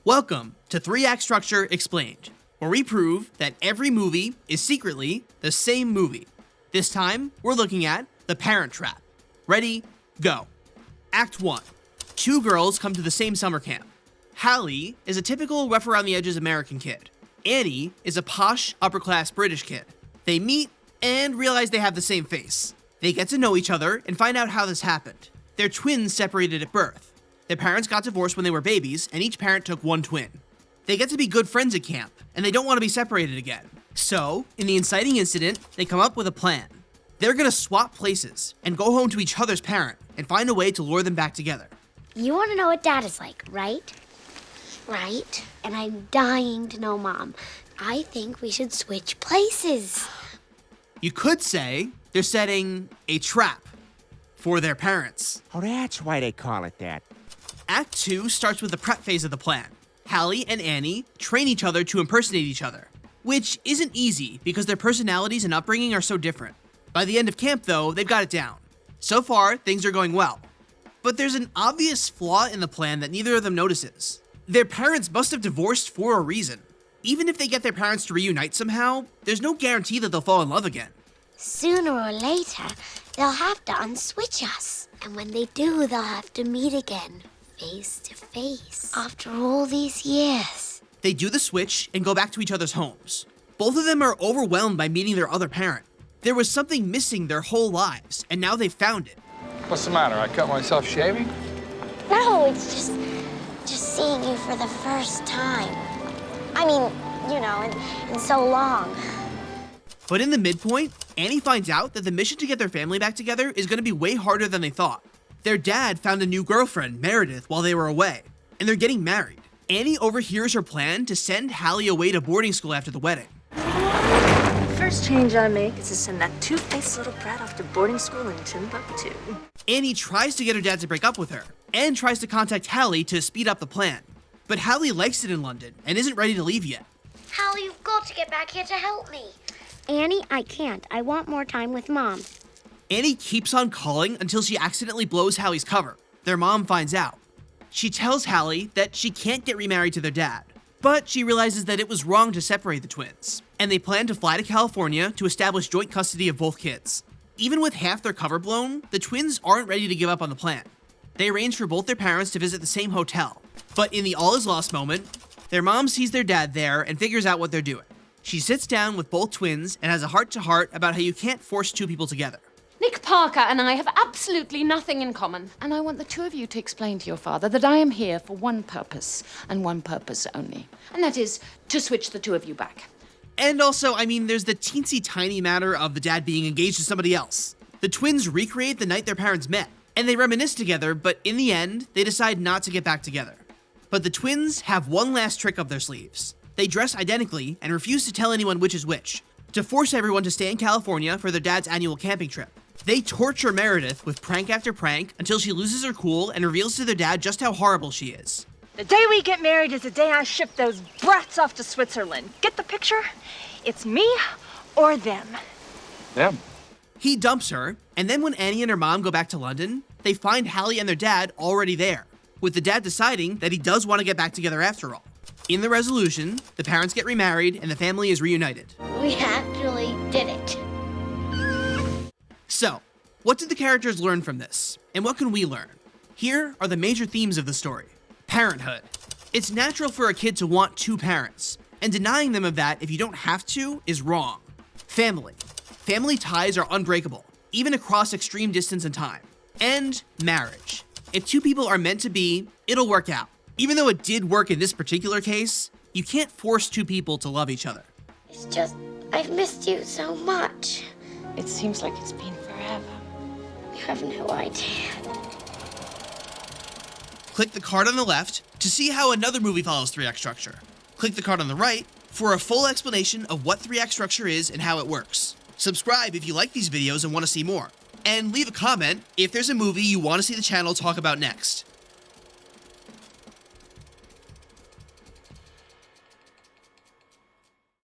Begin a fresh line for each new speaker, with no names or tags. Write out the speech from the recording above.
Welcome to 3-Act Structure Explained, where we prove that every movie is secretly the same movie. This time, we're looking at The Parent Trap. Ready, go. Act 1. Two girls come to the same summer camp. Hallie is a typical rough-around-the-edges American kid. Annie is a posh, upper-class British kid. They meet and realize they have the same face. They get to know each other and find out how this happened. They're twins separated at birth. Their parents got divorced when they were babies, and each parent took one twin. They get to be good friends at camp, and they don't want to be separated again. So, in the inciting incident, they come up with a plan. They're gonna swap places and go home to each other's parent and find a way to lure them back together.
You want to know what Dad is like, right? Right. And I'm dying to know Mom. I think we should switch places.
You could say they're setting a trap for their parents.
Oh, that's why they call it that.
Act 2 starts with the prep phase of the plan. Hallie and Annie train each other to impersonate each other, which isn't easy because their personalities and upbringing are so different. By the end of camp, though, they've got it down. So far, things are going well. But there's an obvious flaw in the plan that neither of them notices. Their parents must have divorced for a reason. Even if they get their parents to reunite somehow, there's no guarantee that they'll fall in love again.
Sooner or later, they'll have to unswitch us. And when they do, they'll have to meet again, face to face. After all these years.
They do the switch and go back to each other's homes. Both of them are overwhelmed by meeting their other parent. There was something missing their whole lives, and now they've found it.
What's the matter? I cut myself shaving?
No, it's just seeing you for the first time. I mean, you know, in so long.
But in the midpoint, Annie finds out that the mission to get their family back together is going to be way harder than they thought. Their dad found a new girlfriend, Meredith, while they were away, and they're getting married. Annie overhears her plan to send Hallie away to boarding school after the wedding.
First change I make is to send that two-faced little brat off to boarding school in Timbuktu.
Annie tries to get her dad to break up with her, and tries to contact Hallie to speed up the plan. But Hallie likes it in London, and isn't ready to leave yet.
Hallie, you've got to get back here to help me. Annie, I can't. I want more time with Mom.
Annie keeps on calling until she accidentally blows Hallie's cover. Their mom finds out. She tells Hallie that she can't get remarried to their dad, but she realizes that it was wrong to separate the twins, and they plan to fly to California to establish joint custody of both kids. Even with half their cover blown, the twins aren't ready to give up on the plan. They arrange for both their parents to visit the same hotel, but in the all is lost moment, their mom sees their dad there and figures out what they're doing. She sits down with both twins and has a heart-to-heart about how you can't force two people together.
Nick Parker and I have absolutely nothing in common. And I want the two of you to explain to your father that I am here for one purpose, and one purpose only. And that is to switch the two of you back.
And also, I mean, there's the teensy tiny matter of the dad being engaged to somebody else. The twins recreate the night their parents met, and they reminisce together, but in the end, they decide not to get back together. But the twins have one last trick up their sleeves. They dress identically and refuse to tell anyone which is which, to force everyone to stay in California for their dad's annual camping trip. They torture Meredith with prank after prank until she loses her cool and reveals to their dad just how horrible she is.
The day we get married is the day I ship those brats off to Switzerland. Get the picture? It's me or them.
Them.
He dumps her, and then when Annie and her mom go back to London, they find Hallie and their dad already there, with the dad deciding that he does want to get back together after all. In the resolution, the parents get remarried and the family is reunited.
We actually did it.
So, what did the characters learn from this? And what can we learn? Here are the major themes of the story. Parenthood. It's natural for a kid to want two parents, and denying them of that if you don't have to is wrong. Family. Family ties are unbreakable, even across extreme distance and time. And marriage. If two people are meant to be, it'll work out. Even though it did work in this particular case, you can't force two people to love each other.
It's just, I've missed you so much.
It seems like it's been forever.
You have no idea.
Click the card on the left to see how another movie follows 3-act structure. Click the card on the right for a full explanation of what 3-act structure is and how it works. Subscribe if you like these videos and want to see more. And leave a comment if there's a movie you want to see the channel talk about next.